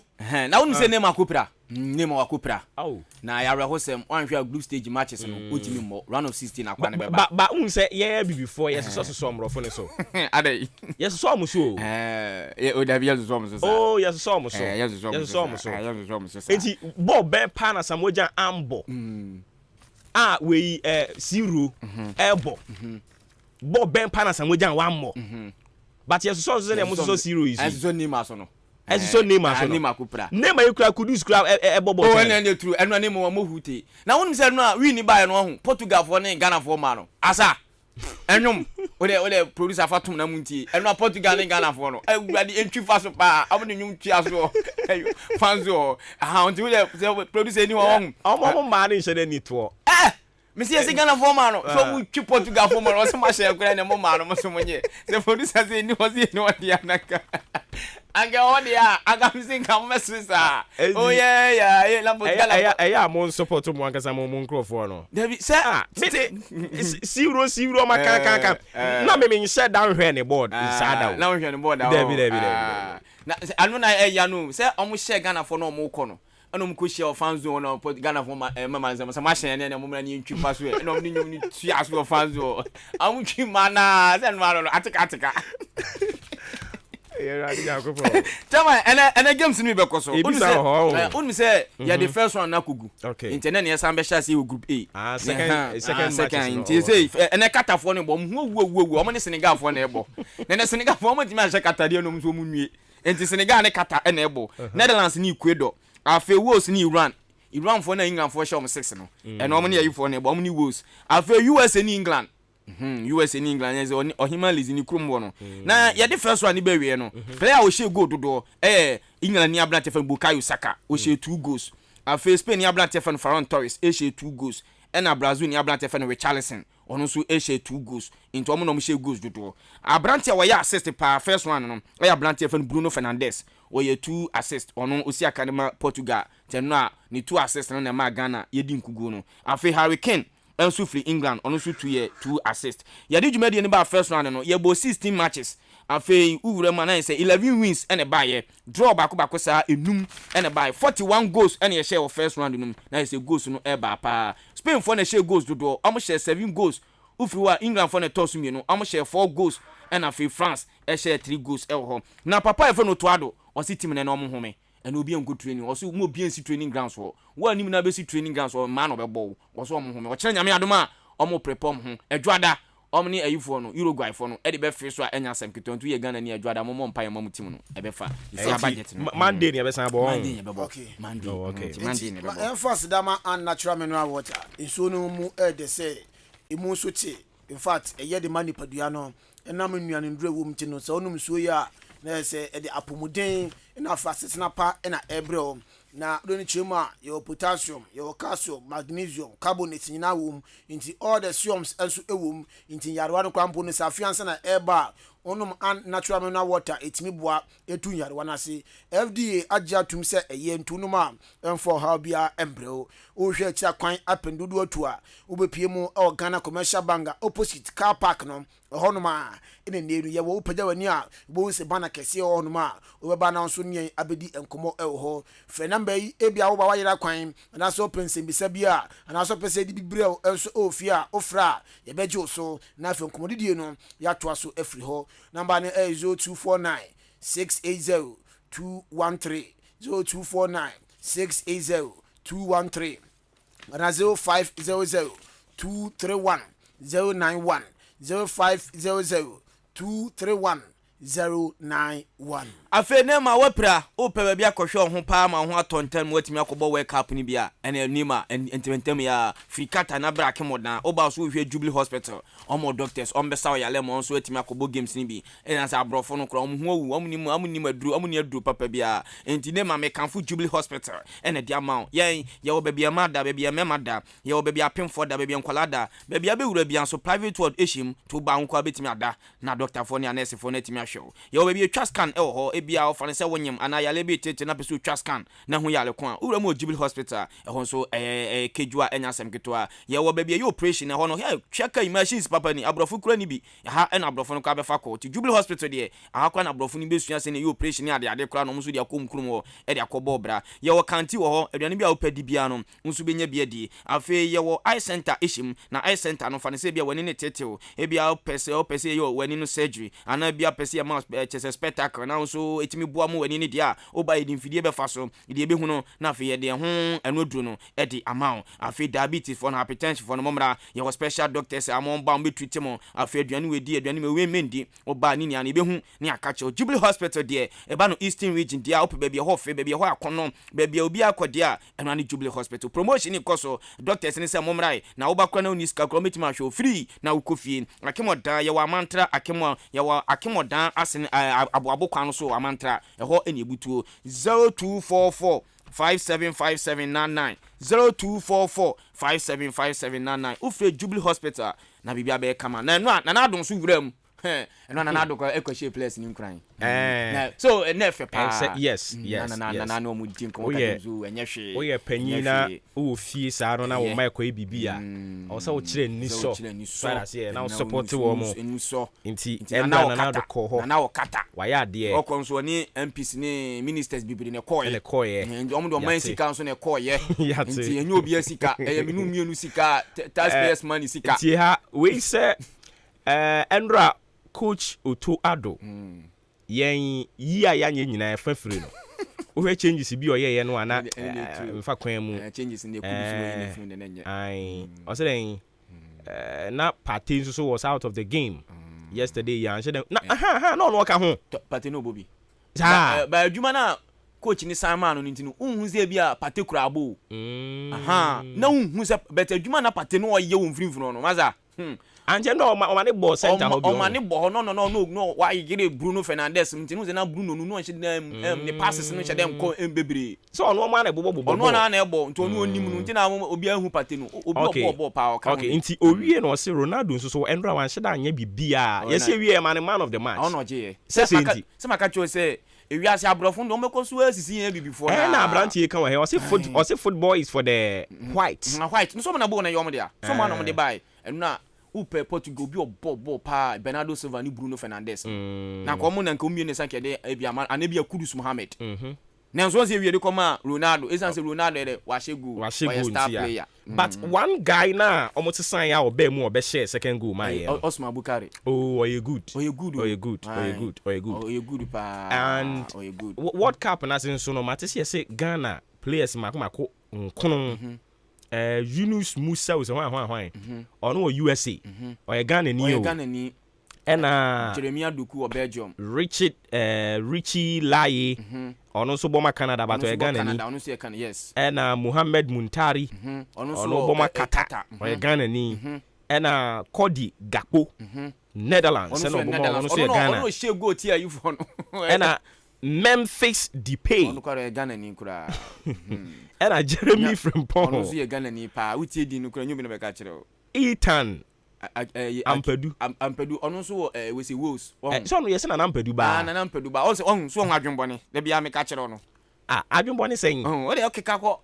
na wonu se name akopra name akopra na ya rehosem wanhwe group stage matches no otimi mo round of 16 akwa ne beba ba un se ye bi before yes so mrofo ne so adai yes so am so o da bi yes so am so oh yes so am so enti bob ben pana samoja ambo we zero elbow bob ben pana samoja one more but yes so say dem so zero is so name aso no so name aso name akopra name ayukra kudus kra ebobo oh na true eno name mo hute na wonu se no a we ni buy no ho Portugal for ne Ghana for ma no asa enum ole producer fatum na munti eno Portugal ne Ghana for no awurade entwi fa so pa amne nyum twi aso fans o unti we producer ni ho omo ma ne nhede ni to Missy is Ghana for man, so we keep Portugal for man, or some share grand and more man, so many. The producer say, was it no idea? I go on there, I got missing come messages. Oh, yeah, Lambo. I am on support to one because I'm on Moncro for no. David, sir, zero, my can't. Not meaning shut down here on the board. Now we're on the board. David. I know I know, sir, almost share Ghana for no more corner. Anom ko share fans zone no Ghana for mama nzama sama hyen ne mo mra ni ntwi paso e no ni nyum ni tua so fans zo amutwi mana se no no atika yeah right ya ko for tama ena games ni be koso unu se ya the first one na kugu internet ne yesa be sha se group A second nti say ena katafo ne bom hu omo ne Senegal fo na ebo ne Senegal fo omo di ma sha katade no so mu nwie nti Senegal ne kata na ebo Netherlands ni Ecuador afe Wales ni Iran Iran for na England for show 6 no and no money for na bomb ni woes after US and England US and England is on Ohiman is in Krum no na ya the first one ni be we no player we share goal do England ni Abrante fan Bukayo Saka we share 2 goals after Spain ni Abrante fan Ferran Torres e share 2 goals and Brazil ni Abrante fan Richarlison ono so e share 2 goals into omo no mo share goals do Abrante we ya assist pa first one no we Abrante fan Bruno Fernandes we 2 assist ono osi akadema Portugal tenna ni 2 assist na ma Ghana yedi nkugo no afi Harry Kane enso free England ono so 2 assist yedi dwumadi ni ba first round no ye bo 16 matches afi uwure ma na say 11 wins and a buy draw back sa enum and a buy 41 goals and a share of first round no na say goals no e ba pa Spain for na share goals do omo share 7 goals ufri wa England for na toss me no omo share 4 goals and afi France e share 3 goals e ho na papa e for no toado o si team na no mo home and obi en go training also mo bi en si training grounds ho wa nim na be si training grounds ho man no be bo so mo home o kire nyame adoma omo prepom ho adwada omni ayifo no Uruguay fo no e de be fe so anya sam ketontu ye Ghana ni adwada mo mpa yema mutim no e be fa isi budget no Monday ni e be san bo okay Monday Monday ni be bo emphasis dama and natural mineral water inso no mu e de say imu so che in fact e ye de mani padua no enam nnuane ndure wo mti no so onum so ya na say e de apomuden na fasit na pa na ebre na do ni chema your potassium your calcium magnesium carbonate nyina wom into all the sums enso ewom into yarwa no kwampo no safiansa na eba onum an natural mineral water etimi boa etu yarwa na se FDA agya tum se eye ntunum a emfo ha bia embreo o hwe kira kwan apendudu atu a obepie mu e Ghana commercial bank opposite car park no honoma ene neenu ye wo pagya wani a bo se bana kese honoma obeba na nso nyen abedi enkomo e ho fe number yi ebia wo ba wayira kwan na so pense bisa bia na so pese di bibrel enso ofi a ofra ye beje so na fe enkomo didie no ya to aso afri ho number ne 0249 680 213 0249 680 213 na 0500 231 091 0500 231 091 afe ne ma wapra o pe bia kohwe ho pa ma ho atontam watimi akobo world cup ni bia ene anima entimentem ya frikata na brake modna oba so hwe Jubilee Hospital omo doctors ombesa o yale mo so watimi akobo games ni bi ena sa abrofo no kro omo ho awu omo ni aduru papa bia enti ne ma me kanfo Jubilee Hospital ene dia ma ye wo bia mada bia memada ye wo bia pemfo da bia nkwalada bia be wura bia so private ward eshim to ba nkwa betimi ada na doctor fo ne nurse fo ne timi show ye wo bia twa scan e ho ebia ofane se wonyem ana yale be tete na peso twa scan na ho yale kwa ura mo Jubilee Hospital e ho so kejua enya semketo ye wo bia ye operation e ho no he check machines papa ni abrofo kura ni bi ha e na abrofo no ka be fa ko ti Jubilee Hospital de aha kwa na abrofo ni be sua se ne ye operation ni ade kura no mo so de akomkrum ho e de akobo bra ye wo kanti wo ho aduane bia wo padi bia no nso benya bia di afi ye wo eye center ishim na eye center no fane se bia wani ne tete e bia pese ye wani no surgery ana bia pese ma chese spectacle na so etimi boa mu wani ne dia oba yedi mfidie be fa so de be hu no na afi ye de ho eno duru no e di amount afi diabetes for hypertension for no momra ye wo special doctors amon ba mbe treat mo afi aduane we di aduane me we mendi oba ni ne be hu ne akache Jubilee Hospital de e ba no Eastern region dia ope be ho fe be ho akono be obi akode a eno ani Jubilee Hospital promotion ni koso doctors ni se momra na oba kwa na uniska kwa metima show free na ukofie akemoda ye wa mantra akemoda asen abo kwa no so amantra eho eni ebutuo 0244 575799 0244 575799 ufre Jubilee Hospital na bibia be kama na adon so wuram eno na adon ekwashi place ni nkran so nefe pa yes na no mu din ko ka zu enyehwe wo ye panyina wo fie sa no na wo mai kwa bibia o se wo kire ni so fara se na wo support wo mo nti enda na do ko ho na wo kata wa ya de o konso ni MPs ni ministers bibiri ne koye nti o mo do man sika so ne koye nti enyo obi asika minu mienu sika taxpayers money sika nti ha we se Endra coach Oto Ado yen yi aya nyina efa firi no wo hwe changes bi oye no ana mfa kwan mu changes ne ku so ne firi ne nye ai o se den na party so was out of the game yesterday ya she den na no ka ho party no bobi ba adwuma na coach ni Simon no ntino unhu ze bia pate kurabo aha na unhu ze bet adwuma na pate no oye wo mfrinfino no maza anje no o mane ball center ho bi o mane ball no wa yigire Bruno Fernandes ntino ze na Bruno no hye dem ne passes no hye dem ko embebre so ono mane bobo ono na ebo nto ono onim no ntina obi ahu pate no obi obo pa o ka okay nti owie no se Ronaldo nso so endra wan hye da anya bibia yesi wie man of the match ono je se maka cho se ewiase abrofo ndo mekoso asisi yan bibifo na na abrantie kan wa he o se football is for the white na white nso mo na bo na yom dia so mo na mo de bai enu na upe Portugal bi obo pa Bernardo Silva ni Bruno Fernandes na ko mo na nka umie ne sanke de ebia anabi Kudus Mohammed na nso se wie de koma Ronaldo esanse Ronaldo de wa shegu star player but one guy na omote sign ya obe mu obe share second goal man here Osman Bukari you good pa and World Cup na since no matese say Ghana players mako nkono Yunus Musa was hwan ono USA or Ghana ni ena Jeremiah Doku of Belgium Richie Laye ono so boma Canada but o Ghana ni ono so Canada yes ena Muhammad Muntari ono so boma Qatar o Ghana ni ena Cody Gakpo Netherlands ena ono so Ghana ono she go ti ayu for no ena Memphis Depay ono kwara Ghana ni kura ena Jeremy Frimpong ono so Ghana ni pa utie di no kura nyobi na be ka kire Ethan Ampadu ono so we say Wolves so no yesi na Ampadu ba na Ampadu ba so adwonbone da bia me ka kire no adwonbone sen o de okeka ko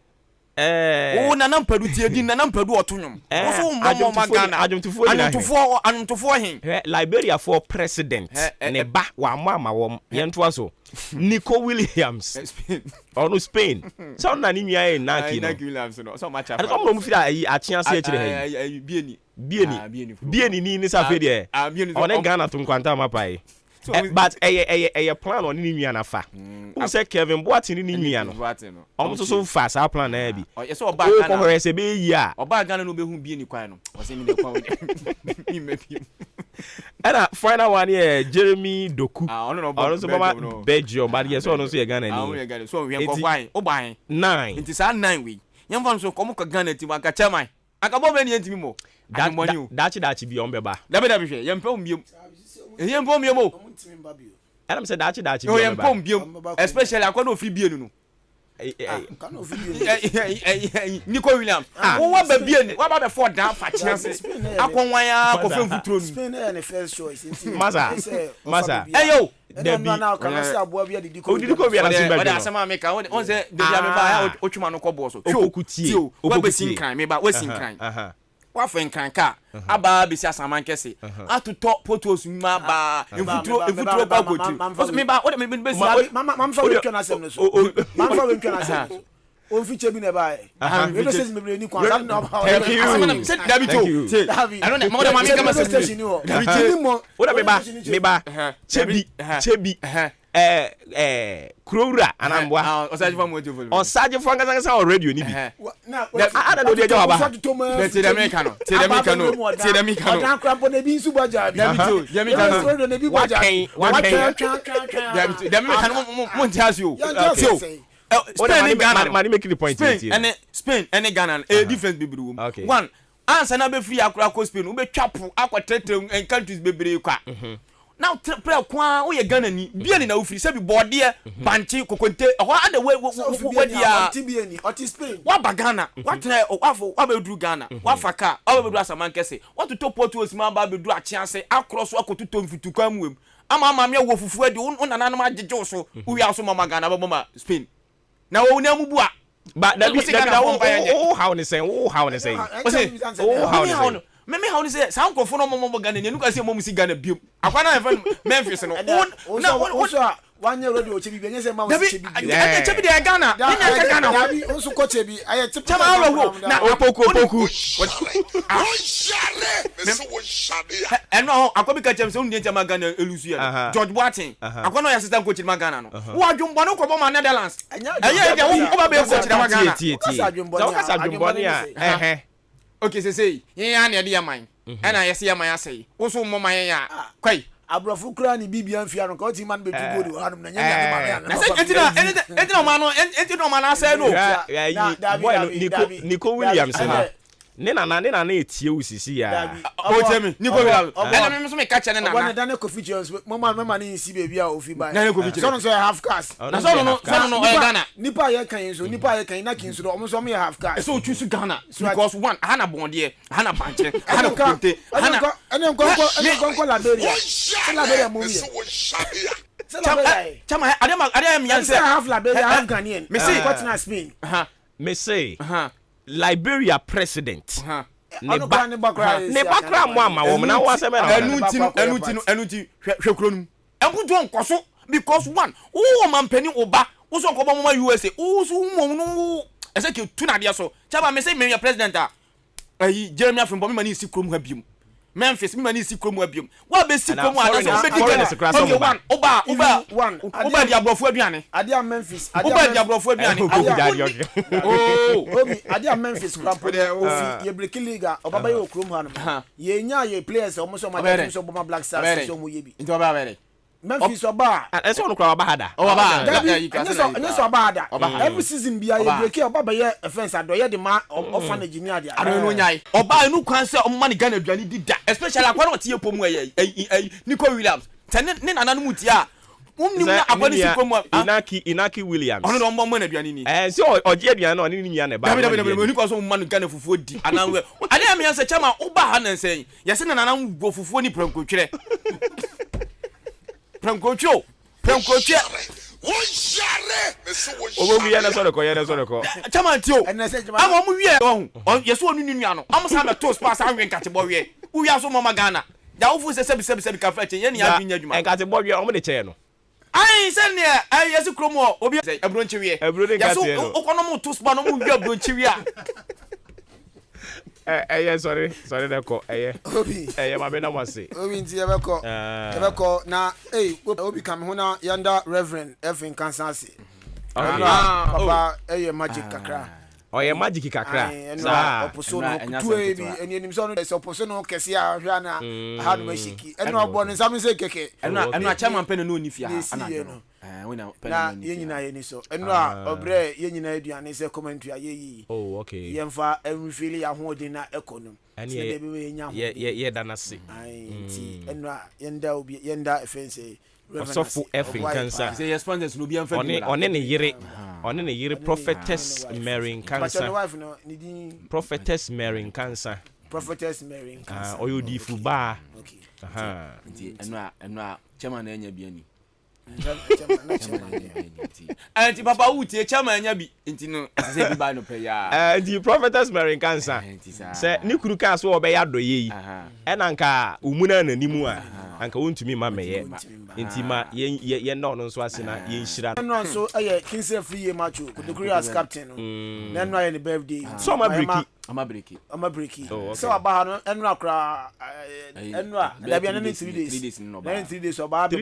na Ampadu tie di na Ampadu otonwom so mo magana adwomtofo hin Liberia for president ne ba wa mama wom yentoa so Nico Williams ono Spain so na ni nua na ki no Nico Williams no so match afa ko mo fi ayi akyea se akire bieni ni sa fe de on Ghana to nkwanta mapai but a plan on ni nua na fa who say Kevin Boateng ni nua no o so fa sa plan na bi o so oba Ghana ko hore se be yi a oba Ghana no be hu bieni kwan no o se mi de kwan ni mepi era final one here Jeremy Doku ono so baba Belgium but yes ono so Ghana ni so we ko kwan o ban 9 nti sa 9 we yemfa so ko mo ka Ghana ti maka chairman akabo be ni ntimi mo dachi bi on beba dabe hwe yempa o miem Adam said dachi o yempa o miem especially akwa no free bienu no kan no free bienu Nico Williams wo wa ba bienu wa ba be for down fa chance akonwan ya ko fe futuro nu Spain na first choice masa yo Debi na kan say aboa bia didi ko bia na simba o da asema me ka on say debi me ba o twuma no ko bo so okutie wa be sin kan me ba wa sin kan wa fen kan ka aba be si asaman kese atoto photos ma ba enfuturo ba go ti me ba o de me be si mam fa we twa na sem no so mam fa we twa na sem on fi chebi na ba we be say me bre ni kwa na ba say David to I don't know mo de mama kama station ni o David mo o da me ba chebi Krora anambwa osaje fa mo to volume osaje fa ngasa o radio ni bi na ada do de jawa ba te the Americano odan krampo na bi nsu boja bi David to radio na bi boja the Americano mo ntiase o Spain Ghana man make the point Spain and Ghana a difference be bru one answer na be free akura ko Spain we be twapo akwatetem en countries bebre kwa now play kwa we Ghana ni bieni na ofiri se bi bode banchi kokonte ho ada we dia tibieni oti Spain wa ba Ghana wa tre wa be dru Ghana wa faka wa be dru asaman kese wa to port osima ba be dru achiase akroso akotuto mfitu kwa muem ama me wo fufu adi unananam ajeje so wi aso mama Ghana ba mama Spain na wo na mubua but that how they say how they say me how they say sound ko fono mo Ghana ni nuka say mo musi Ghana biom akwa na even Memphis no na wanye radio chebi bi nyese ma wo chebi chebi de Ghana ni na Ghana dabi onso ko chebi aye chama awo na opoku no akwa bi ka chem se unu de chama Ghana elusu ya George Boateng akwa no ya assistant coach ma Ghana no wo adwumbo no ko bo ma Netherlands aye de wo ba be coach de ma Ghana so adwumbo ya okay say yen ya na de ya man ana yesi ya man ya say wo so mo man ya kwai abrofo kura ni bibia mfia no ka ti man betu gold hanum na nya nya na say entina ma no say no Nico Williams na ne na etie usisi ya o temi Nico Williams ene me so me catch ne na na dan Kofi Jones mama ni si baby a ofi bai na Kofi Jones so half cast na so no Ghana nipa ye kan so nipa ye kan na kin so o so me half cast so choose Ghana because one hana bonde hana banche hana kunte hana ene nkonko Liberia movie chama adem yan say half Liberia half Ghanaian me say Continent Spain me say Liberia president ne bakra mo ama wo na wa se me na enu ti hwe kronum enkuto nkoso because one wo man pani oba wo so ko bo mo USA wo so mo no ese ke tu na dia so chaba me say me president ayi Jeremy from bomi mani si krom ha biom Memphis me mani si krom ha biom wa be si krom ana so be di okay one oba di abrofo aduane ade a Memphis oba di abrofo aduane obi ade a Memphis krampo de ofi ye break league obaba ye okrom ha no ye nya ye players o mo so ma dem so boma Black Stars so mo ye bi nti oba bere Memphis oba ese ono kra oba hada so oba hada every season bia ye break oba ye offense adoye de ma orphanage ni ade ado no nyai oba enu kwan se omma ni Ghana aduane dida especially akwa na tie pomu Nico Williams tene ne nana no mutia umni na akwani si pomu Inaki Williams ono no mo na aduane ni so oje aduane no ni nya ne ba dabi ni ko so umma no Ghana fufuo di ananwe ade am yan se chama oba ha na nsen yese na nana go fufuo ni prankotwere prankotwe obo wi na so de ko chama ntio ama mu wie ho yeso onu nua no am sa me toast pass anwen kate bo wie uya so mama Ghana da ofu se sebi ka fa che ye ne ya dwenya dwuma enkate bo wie o mo de che no ai se ne ai yeso kromo obi abronche wie yeso okono mu toast pa no mu wie abronche wie sorry de ko obi ma be na wase obi nti yebeko na obi kam ho na yanda Reverend AHENKAN933FM papa magic kakra oye magic kakra sa oposono kutuwe bi enim so no se oposono kese a hwa na ha no mashiki eno abo no nsam se keke eno a chairman pen no onifia ana na yenyina yeni so eno a obre yenyina aduane se commentary ayeyi okay yemfa enfili ya hodin na economy se de be yenya ye danase nti eno a yenda offense Osofu AHENKAN933FM say sponsors no bi amfa one ne yire prophetess AHENKAN933FM prophetess AHENKAN933FM prophetess AHENKAN933FM oyodifu ba okay nti eno a chairman na anya bi ani anti papa wuti chairman anya bi nti no say bi ba no pe ya the prophetess AHENKAN933FM say ni kuru ka so obe ya doye yi enanka umuna nanimu a anka wontumi ma meye nti ma ye no no nso ase na ye nhira no nso aye kinse free match Kudukuri as captain no na aye birthday so ama breaki so aba no enu akra enu a da bia na 3 days 3 days ago ba be